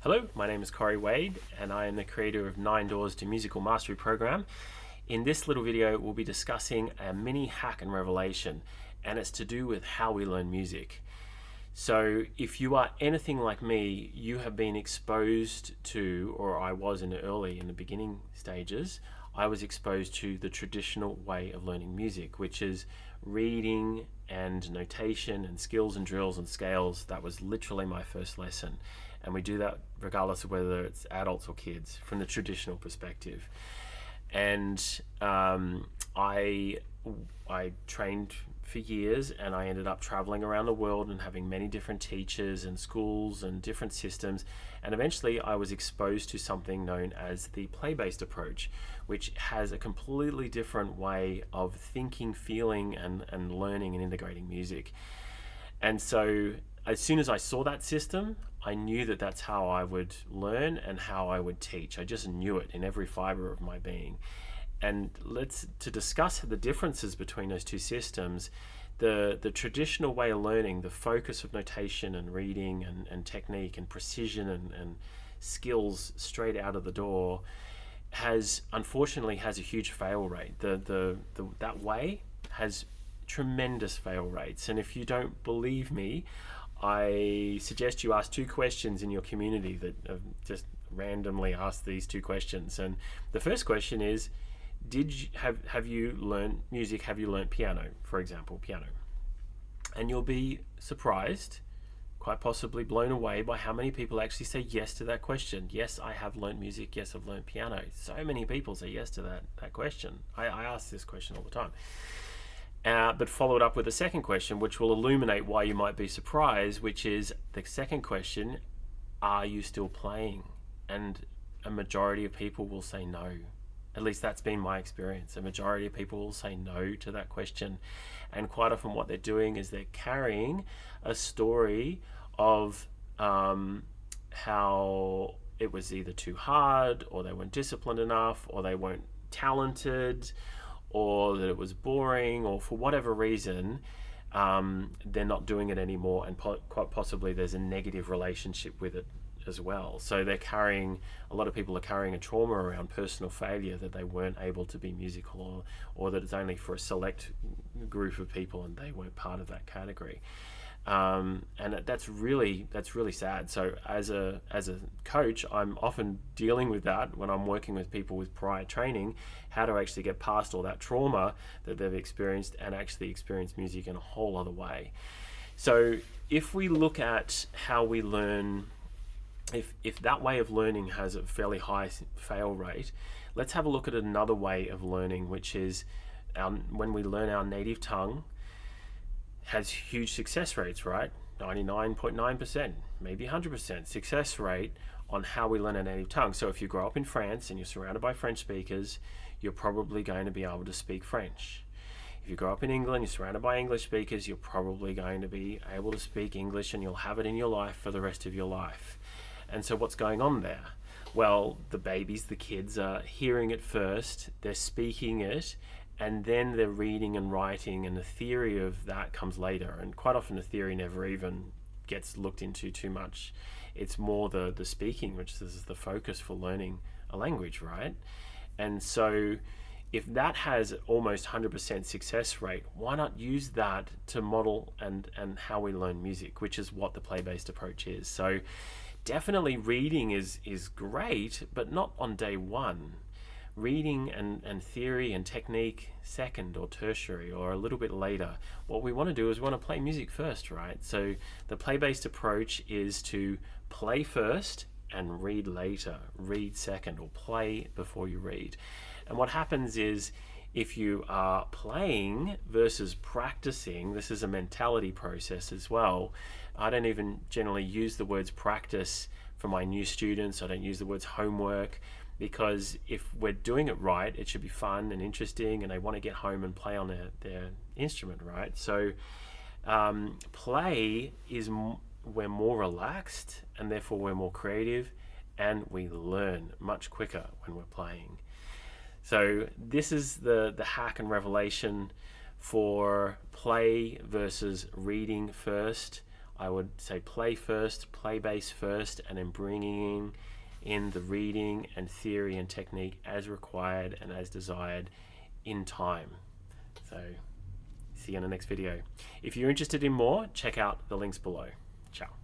Hello, my name is Corey Wade, and I am the creator of 9 Doors to Musical Mastery program. In this little video, we'll be discussing a mini hack and revelation, and it's to do with how we learn music. So if you are anything like me, you have been exposed to, or I was in the beginning stages, I was exposed to the traditional way of learning music, which is reading and notation and skills and drills and scales. That was literally my first lesson. And we do that regardless of whether it's adults or kids from the traditional perspective. And I trained for years, and I ended up traveling around the world and having many different teachers and schools and different systems. And eventually I was exposed to something known as the play-based approach, which has a completely different way of thinking, feeling, and learning and integrating music. And so as soon as I saw that system, I knew that that's how I would learn and how I would teach. I just knew it in every fiber of my being. And to discuss the differences between those two systems, the traditional way of learning, the focus of notation and reading and technique and precision and skills straight out of the door, unfortunately has a huge fail rate. That way has tremendous fail rates. And if you don't believe me, I suggest you ask 2 questions in your community that just randomly ask these 2 questions. And the first question is, have you learned music? Have you learned piano, for example, piano? And you'll be surprised, quite possibly blown away by how many people actually say yes to that question. Yes, I have learned music. Yes, I've learned piano. So many people say yes to that question. I ask this question all the time. But followed up with a second question, which will illuminate why you might be surprised, which is the second question: are you still playing? And a majority of people will say no. At least that's been my experience. A majority of people will say no to that question. And quite often what they're doing is they're carrying a story of how it was either too hard, or they weren't disciplined enough, or they weren't talented, or that it was boring, or for whatever reason, they're not doing it anymore, and quite possibly there's a negative relationship with it as well. So a lot of people are carrying a trauma around personal failure, that they weren't able to be musical, or that it's only for a select group of people and they weren't part of that category. And that's really sad. So as a coach, I'm often dealing with that when I'm working with people with prior training, how to actually get past all that trauma that they've experienced and actually experience music in a whole other way. So if we look at how we learn, if that way of learning has a fairly high fail rate, let's have a look at another way of learning, which is when we learn our native tongue, has huge success rates, right? 99.9%, maybe 100% success rate on how we learn a native tongue. So if you grow up in France and you're surrounded by French speakers, you're probably going to be able to speak French. If you grow up in England, you're surrounded by English speakers, you're probably going to be able to speak English, and you'll have it in your life for the rest of your life. And so what's going on there? Well, the kids are hearing it first, they're speaking it, and then they're reading and writing, and the theory of that comes later. And quite often the theory never even gets looked into too much. It's more the speaking, which is the focus for learning a language, right? And so if that has almost 100% success rate, why not use that to model and how we learn music, which is what the play-based approach is. So definitely reading is great, but not on day one. Reading and theory and technique second or tertiary, or a little bit later. What we want to do is we want to play music first, right? So the play-based approach is to play first and read later, read second, or play before you read. And what happens is, if you are playing versus practicing, this is a mentality process as well. I don't even generally use the words practice for my new students. I don't use the words homework, because if we're doing it right, it should be fun and interesting, and they want to get home and play on their instrument, right? So play is, we're more relaxed, and therefore we're more creative, and we learn much quicker when we're playing. So this is the hack and revelation for play versus reading first I would say play first, play bass first, and then bringing in the reading and theory and technique as required and as desired in time. So see you in the next video. If you're interested in more, check out the links below. Ciao.